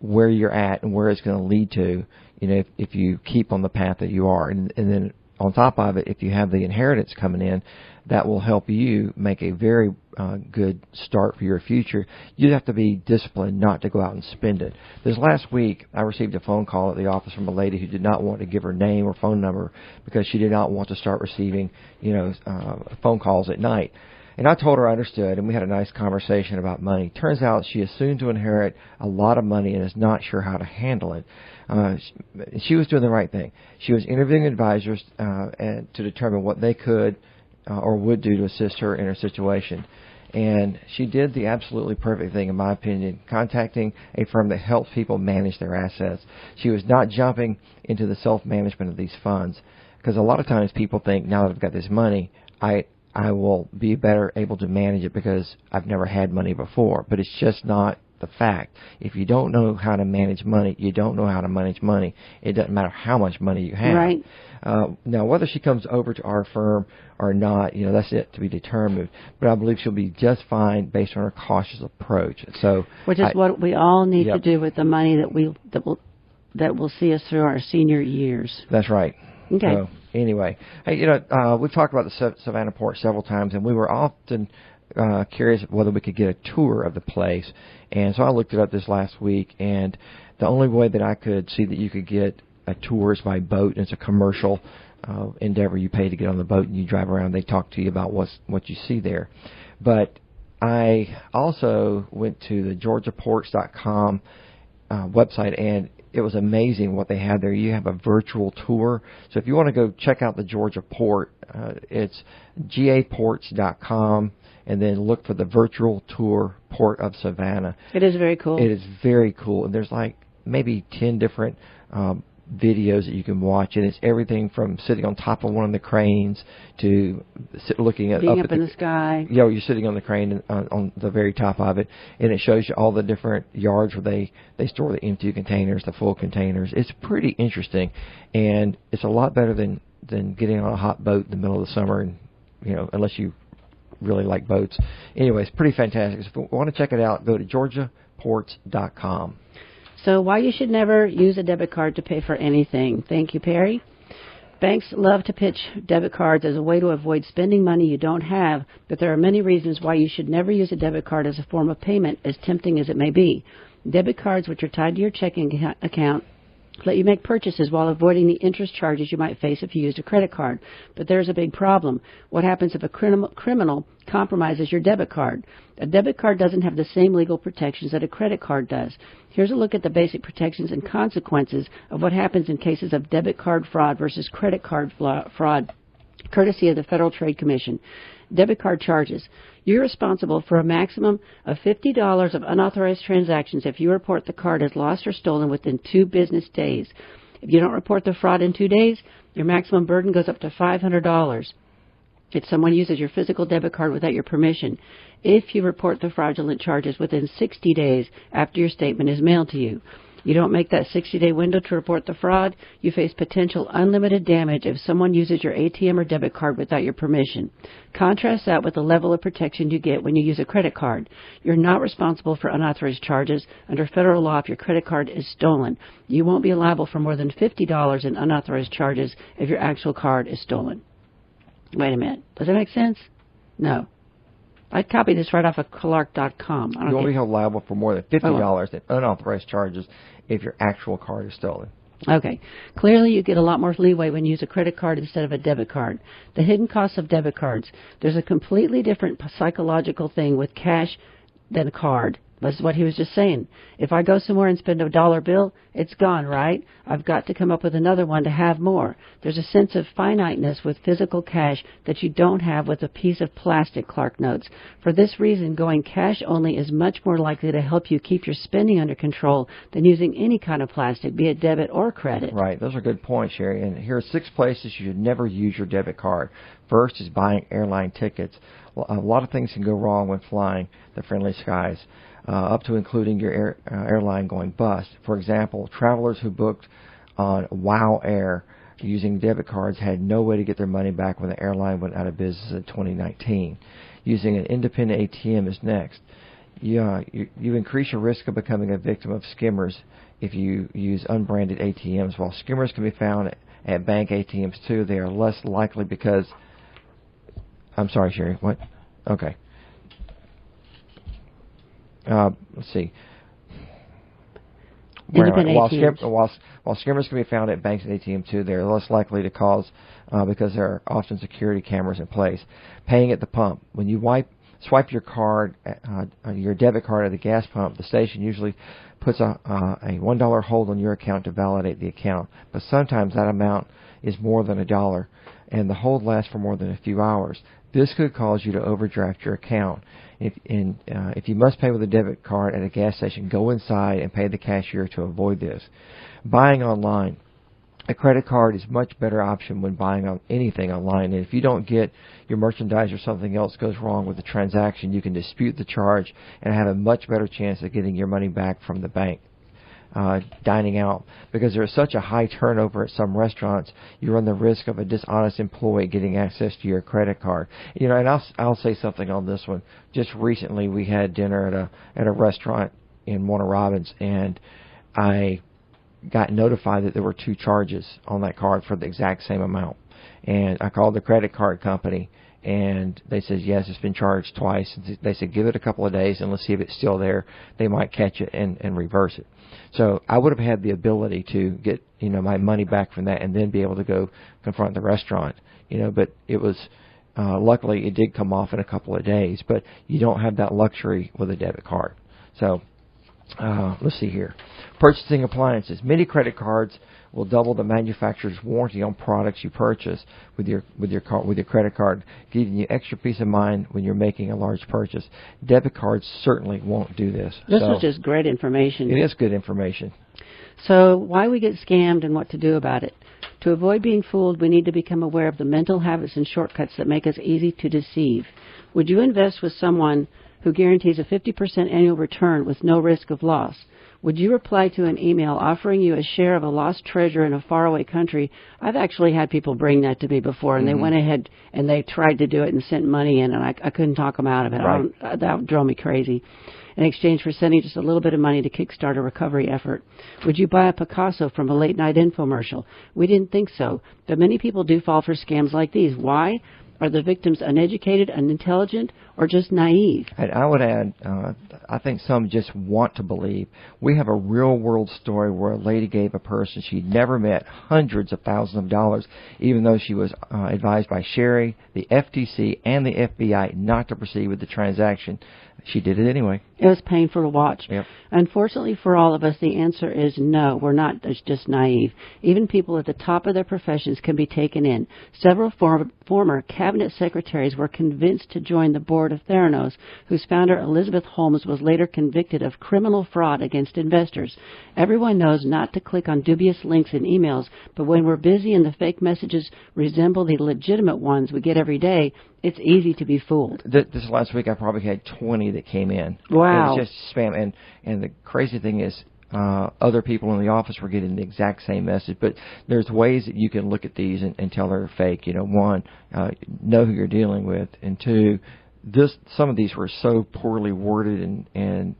where you're at and where it's going to lead to, if you keep on the path that you are. And then on top of it, if you have the inheritance coming in, that will help you make a very good start for your future. You have to be disciplined not to go out and spend it. This last week, I received a phone call at the office from a lady who did not want to give her name or phone number because she did not want to start receiving, phone calls at night. And I told her I understood, and we had a nice conversation about money. Turns out she is soon to inherit a lot of money and is not sure how to handle it. She was doing the right thing. She was interviewing advisors and to determine what they could or would do to assist her in her situation. And she did the absolutely perfect thing, in my opinion, contacting a firm that helps people manage their assets. She was not jumping into the self-management of these funds, because a lot of times people think, now that I've got this money, I will be better able to manage it because I've never had money before. But it's just not the fact. If you don't know how to manage money, you don't know how to manage money. It doesn't matter how much money you have. Right. Now, whether she comes over to our firm or not, that's yet to be determined. But I believe she'll be just fine based on her cautious approach. So, which is what we all need Yep. to do with the money that will see us through our senior years. That's right. Okay. So, anyway, hey, we've talked about the Savannah Port several times, and we were often curious whether we could get a tour of the place. And so I looked it up this last week, and the only way that I could see that you could get a tour is by boat. It's a commercial endeavor. You pay to get on the boat, and you drive around. They talk to you about what you see there. But I also went to the GeorgiaPorts.com website, and it was amazing what they had there. You have a virtual tour. So if you want to go check out the Georgia Port, it's gaports.com, and then look for the virtual tour Port of Savannah. It is very cool. It is very cool. And there's like maybe 10 different videos that you can watch, and it's everything from sitting on top of one of the cranes to looking at being up in the sky. Yeah, you're sitting on the crane on the very top of it, and it shows you all the different yards where they store the empty containers, the full containers. It's pretty interesting, and it's a lot better than getting on a hot boat in the middle of the summer, and unless you really like boats. Anyway, it's pretty fantastic. So if you want to check it out, go to GeorgiaPorts.com. So why you should never use a debit card to pay for anything. Thank you, Perry. Banks love to pitch debit cards as a way to avoid spending money you don't have, but there are many reasons why you should never use a debit card as a form of payment, as tempting as it may be. Debit cards, which are tied to your checking account, let you make purchases while avoiding the interest charges you might face if you used a credit card. But there's a big problem. What happens if a criminal compromises your debit card? A debit card doesn't have the same legal protections that a credit card does. Here's a look at the basic protections and consequences of what happens in cases of debit card fraud versus credit card fraud, courtesy of the Federal Trade Commission. Debit card charges. You're responsible for a maximum of $50 of unauthorized transactions if you report the card as lost or stolen within 2 business days. If you don't report the fraud in 2 days, your maximum burden goes up to $500 if someone uses your physical debit card without your permission. If you report the fraudulent charges within 60 days after your statement is mailed to you. You don't make that 60-day window to report the fraud, you face potential unlimited damage if someone uses your ATM or debit card without your permission. Contrast that with the level of protection you get when you use a credit card. You're not responsible for unauthorized charges. Under federal law, if your credit card is stolen, you won't be liable for more than $50 in unauthorized charges if your actual card is stolen. Wait a minute. Does that make sense? No. I copied this right off of Clark.com. You won't be held liable for more than $50 in unauthorized charges if your actual card is stolen. Okay. Clearly, you get a lot more leeway when you use a credit card instead of a debit card. The hidden costs of debit cards. There's a completely different psychological thing with cash than a card. That's what he was just saying. If I go somewhere and spend a dollar bill, it's gone, right? I've got to come up with another one to have more. There's a sense of finiteness with physical cash that you don't have with a piece of plastic, Clark notes. For this reason, going cash only is much more likely to help you keep your spending under control than using any kind of plastic, be it debit or credit. Right. Those are good points, Sherry. And here are 6 places you should never use your debit card. First is buying airline tickets. Well, a lot of things can go wrong when flying the friendly skies. Up to including your airline going bust. For example, travelers who booked on WOW Air using debit cards had no way to get their money back when the airline went out of business in 2019. Using an independent ATM is next. You increase your risk of becoming a victim of skimmers if you use unbranded ATMs. While skimmers can be found at bank ATMs too, they are less likely because... I'm sorry, Sherry. What? Okay. Let's see. Independent ATMs. While skimmers can be found at banks and ATM too, they're less likely to cause because there are often security cameras in place. Paying at the pump. When you swipe your card, your debit card at the gas pump, the station usually puts a $1 hold on your account to validate the account. But sometimes that amount is more than $1, and the hold lasts for more than a few hours. This could cause you to overdraft your account. If you must pay with a debit card at a gas station, go inside and pay the cashier to avoid this. Buying online. A credit card is a much better option when buying on anything online. And if you don't get your merchandise or something else goes wrong with the transaction, you can dispute the charge and have a much better chance of getting your money back from the bank. Dining out, because there is such a high turnover at some restaurants, you run the risk of a dishonest employee getting access to your credit card. You know, and I'll say something on this one. Just recently, we had dinner at a restaurant in Warner Robins, and I got notified that there were 2 charges on that card for the exact same amount. And I called the credit card company, and they said, yes, it's been charged twice. They said, give it a couple of days and let's see if it's still there. They might catch it and reverse it. So I would have had the ability to get, my money back from that and then be able to go confront the restaurant, but it was, luckily it did come off in a couple of days, but you don't have that luxury with a debit card. So, let's see here. Purchasing appliances. Many credit cards will double the manufacturer's warranty on products you purchase with your credit card, giving you extra peace of mind when you're making a large purchase. Debit cards certainly won't do this. This was just great information. It is good information. So why we get scammed and what to do about it. To avoid being fooled, we need to become aware of the mental habits and shortcuts that make us easy to deceive. Would you invest with someone who guarantees a 50% annual return with no risk of loss? Would you reply to an email offering you a share of a lost treasure in a faraway country? I've actually had people bring that to me before, and they went ahead and they tried to do it and sent money in, and I couldn't talk them out of it. Right. That drove me crazy. In exchange for sending just a little bit of money to kickstart a recovery effort. Would you buy a Picasso from a late-night infomercial? We didn't think so, but many people do fall for scams like these. Why? Are the victims uneducated, unintelligent, or just naive? And I would add, I think some just want to believe. We have a real-world story where a lady gave a person she'd never met hundreds of thousands of dollars, even though she was advised by Sherry, the FTC, and the FBI not to proceed with the transaction. She did it anyway. It was painful to watch. Yep. Unfortunately for all of us, the answer is no. We're not just naive. Even people at the top of their professions can be taken in. Several former cabinet secretaries were convinced to join the board of Theranos, whose founder, Elizabeth Holmes, was later convicted of criminal fraud against investors. Everyone knows not to click on dubious links in emails, but when we're busy and the fake messages resemble the legitimate ones we get every day, it's easy to be fooled. This last week, I probably had 20 that came in. Wow. It was just spam. And the crazy thing is, other people in the office were getting the exact same message. But there's ways that you can look at these and tell they're fake. One, know who you're dealing with. And two, some of these were so poorly worded and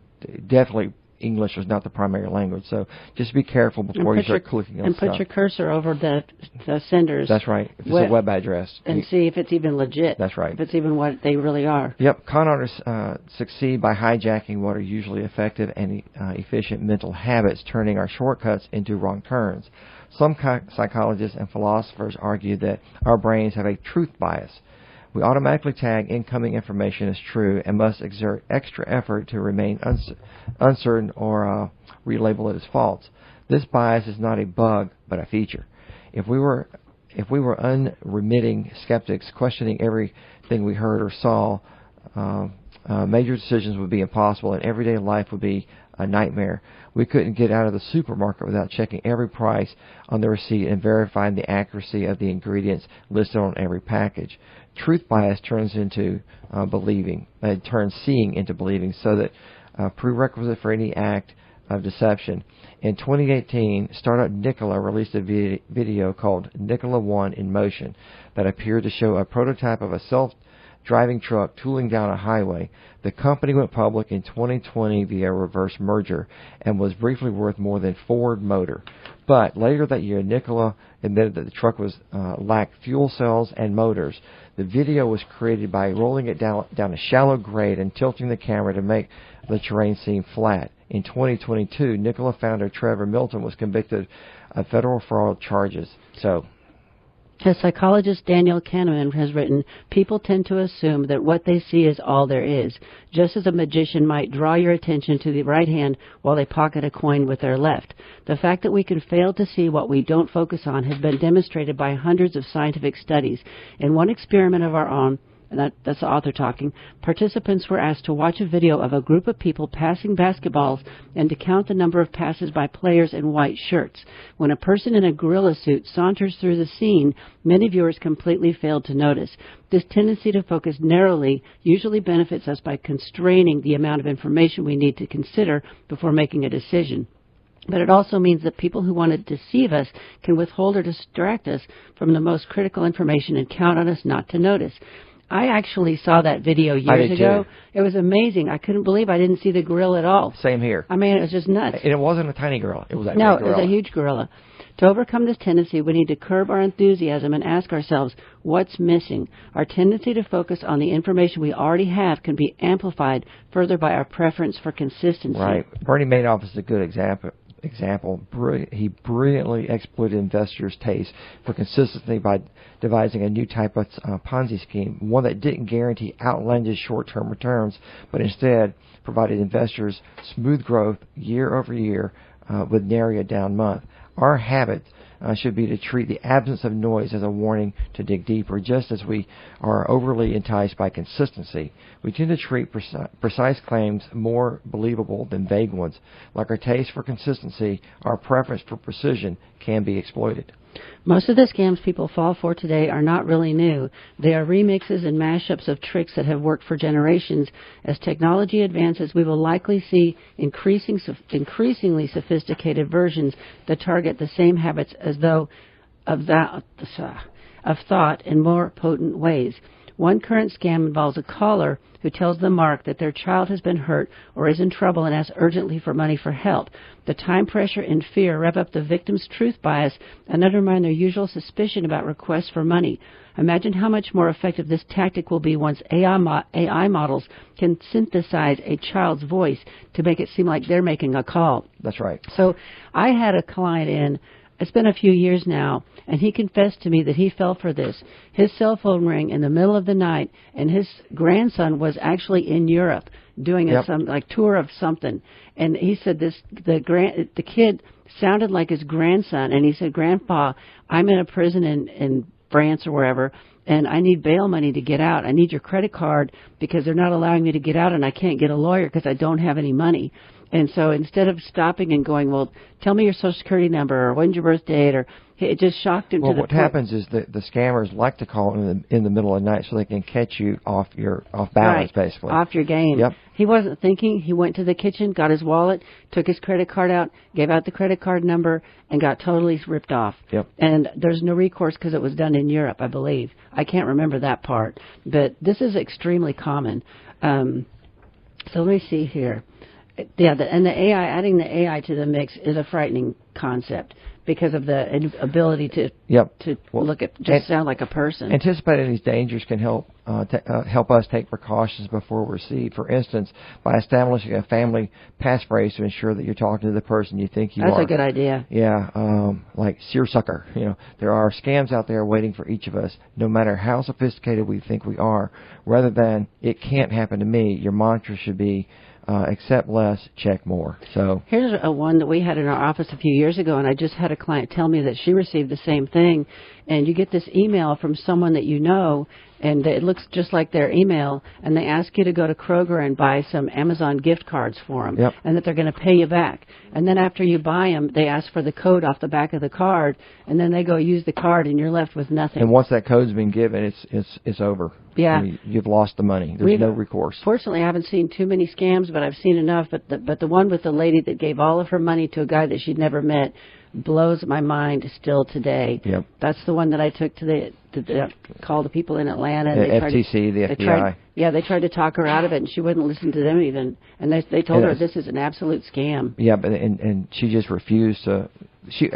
definitely English was not the primary language. So just be careful before you start clicking on stuff. And put your cursor over the sender's. That's right. If it's a web address. And see if it's even legit. That's right. If it's even what they really are. Yep. Con artists succeed by hijacking what are usually effective and efficient mental habits, turning our shortcuts into wrong turns. Some psychologists and philosophers argue that our brains have a truth bias. We automatically tag incoming information as true and must exert extra effort to remain uncertain or relabel it as false. This bias is not a bug, but a feature. If we were unremitting skeptics, questioning everything we heard or saw, major decisions would be impossible, and everyday life would be a nightmare. We couldn't get out of the supermarket without checking every price on the receipt and verifying the accuracy of the ingredients listed on every package. Truth bias turns into believing. It turns seeing into believing, so that prerequisite for any act of deception. In 2018, startup Nikola released a video called Nikola One in Motion that appeared to show a prototype of a self-driving truck tooling down a highway. The company went public in 2020 via reverse merger and was briefly worth more than Ford Motor. But later that year, Nikola admitted that the truck lacked fuel cells and motors. The video was created by rolling it down a shallow grade and tilting the camera to make the terrain seem flat. In 2022, Nikola founder Trevor Milton was convicted of federal fraud charges. So, as psychologist Daniel Kahneman has written, people tend to assume that what they see is all there is, just as a magician might draw your attention to the right hand while they pocket a coin with their left. The fact that we can fail to see what we don't focus on has been demonstrated by hundreds of scientific studies. In one experiment of our own, and that's the author talking, participants were asked to watch a video of a group of people passing basketballs and to count the number of passes by players in white shirts. When a person in a gorilla suit saunters through the scene, many viewers completely failed to notice. This tendency to focus narrowly usually benefits us by constraining the amount of information we need to consider before making a decision. But it also means that people who want to deceive us can withhold or distract us from the most critical information and count on us not to notice. I actually saw that video years ago. Too. It was amazing. I couldn't believe I didn't see the gorilla at all. Same here. I mean, it was just nuts. And it wasn't a tiny gorilla. It was a big gorilla. No, it was a huge gorilla. To overcome this tendency, we need to curb our enthusiasm and ask ourselves, what's missing? Our tendency to focus on the information we already have can be amplified further by our preference for consistency. Right. Bernie Madoff is a good example. He brilliantly exploited investors' taste for consistency by devising a new type of Ponzi scheme, one that didn't guarantee outlandish short-term returns, but instead provided investors smooth growth year over year with nary a down month. Our habit should be to treat the absence of noise as a warning to dig deeper, just as we are overly enticed by consistency. We tend to treat precise claims more believable than vague ones. Like our taste for consistency, our preference for precision can be exploited. Most of the scams people fall for today are not really new. They are remixes and mashups of tricks that have worked for generations. As technology advances, we will likely see increasingly sophisticated versions that target the same habits as though of thought in more potent ways. One current scam involves a caller who tells the mark that their child has been hurt or is in trouble and asks urgently for money for help. The time pressure and fear rev up the victim's truth bias and undermine their usual suspicion about requests for money. Imagine how much more effective this tactic will be once AI models can synthesize a child's voice to make it seem like they're making a call. That's right. So I had a client in. It's been a few years now, and he confessed to me that he fell for this. His cell phone rang in the middle of the night, and his grandson was actually in Europe doing some tour of something. And he said the kid sounded like his grandson, and he said, "Grandpa, I'm in a prison in France or wherever, and I need bail money to get out. I need your credit card because they're not allowing me to get out, and I can't get a lawyer because I don't have any money." And so instead of stopping and going, well, tell me your Social Security number or when's your birth date, or it just shocked him to the point. Well, what happens is the scammers like to call in the middle of the night so they can catch you off balance, basically. Off your game. Yep. He wasn't thinking. He went to the kitchen, got his wallet, took his credit card out, gave out the credit card number, and got totally ripped off. Yep. And there's no recourse because it was done in Europe, I believe. I can't remember that part. But this is extremely common. So let me see here. Yeah, and the AI, adding the AI to the mix is a frightening concept because of the ability to look at sound like a person. Anticipating these dangers can help us take precautions before we receive. For instance, by establishing a family passphrase to ensure that you're talking to the person you think you are. That's a good idea. Yeah, like seersucker. There are scams out there waiting for each of us, no matter how sophisticated we think we are. Rather than "it can't happen to me," your mantra should be accept less, check more. So here's a one that we had in our office a few years ago, and I just had a client tell me that she received the same thing. And you get this email from someone that you know, and it looks just like their email, and they ask you to go to Kroger and buy some Amazon gift cards for them, and that they're going to pay you back. And then after you buy them, they ask for the code off the back of the card, and then they go use the card, and you're left with nothing. And once that code's been given, it's over. Yeah. You've lost the money. There's no recourse. Fortunately, I haven't seen too many scams, but I've seen enough. But the one with the lady that gave all of her money to a guy that she'd never met blows my mind still today. Yep. That's the one that I took to call the people in Atlanta. And the FTC, the FBI. They tried to talk her out of it, and she wouldn't listen to them even. And they told her this is an absolute scam. Yeah, but and she just refused to. She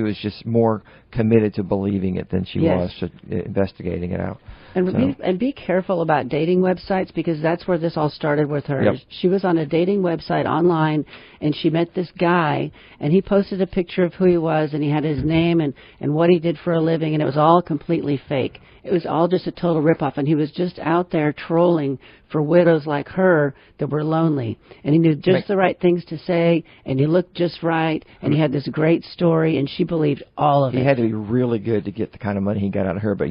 was just more committed to believing it than she Yes. was to investigating it out. And be careful about dating websites, because that's where this all started with her. Yep. She was on a dating website online, and she met this guy, and he posted a picture of who he was, and he had his name and what he did for a living, and it was all completely fake. It was all just a total ripoff, and he was just out there trolling for widows like her that were lonely. And he knew just the right things to say, and he looked just right, and he had this great story, and she believed all of it. He had to be really good to get the kind of money he got out of her, but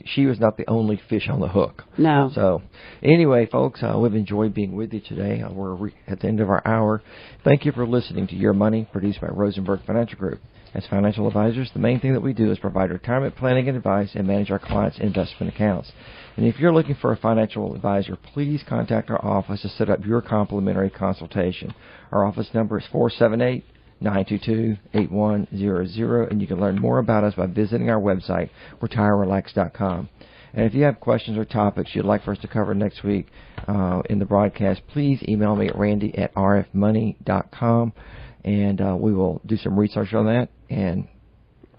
she was not the only fish on the hook. No. So, anyway, folks, we've enjoyed being with you today. We're at the end of our hour. Thank you for listening to Your Money, produced by Rosenberg Financial Group. As financial advisors, the main thing that we do is provide retirement planning and advice and manage our clients' investment accounts. And if you're looking for a financial advisor, please contact our office to set up your complimentary consultation. Our office number is 478-922-8100, and you can learn more about us by visiting our website, retirerelax.com. And if you have questions or topics you'd like for us to cover next week in the broadcast, please email me at randy@rfmoney.com, and we will do some research on that and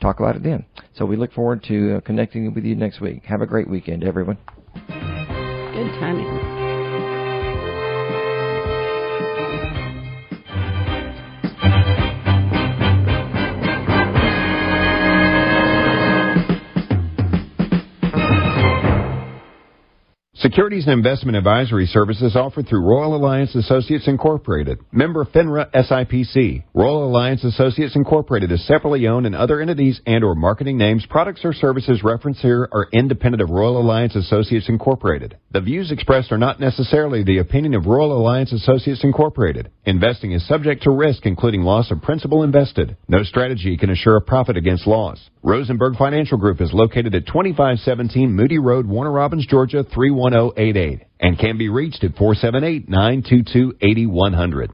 talk about it then. So we look forward to connecting with you next week. Have a great weekend, everyone. Good timing. Securities and investment advisory services offered through Royal Alliance Associates Incorporated. Member FINRA SIPC. Royal Alliance Associates Incorporated is separately owned, and other entities and or marketing names, products, or services referenced here are independent of Royal Alliance Associates Incorporated. The views expressed are not necessarily the opinion of Royal Alliance Associates Incorporated. Investing is subject to risk, including loss of principal invested. No strategy can assure a profit against loss. Rosenberg Financial Group is located at 2517 Moody Road, Warner Robins, Georgia 31088, and can be reached at 478-922-8100.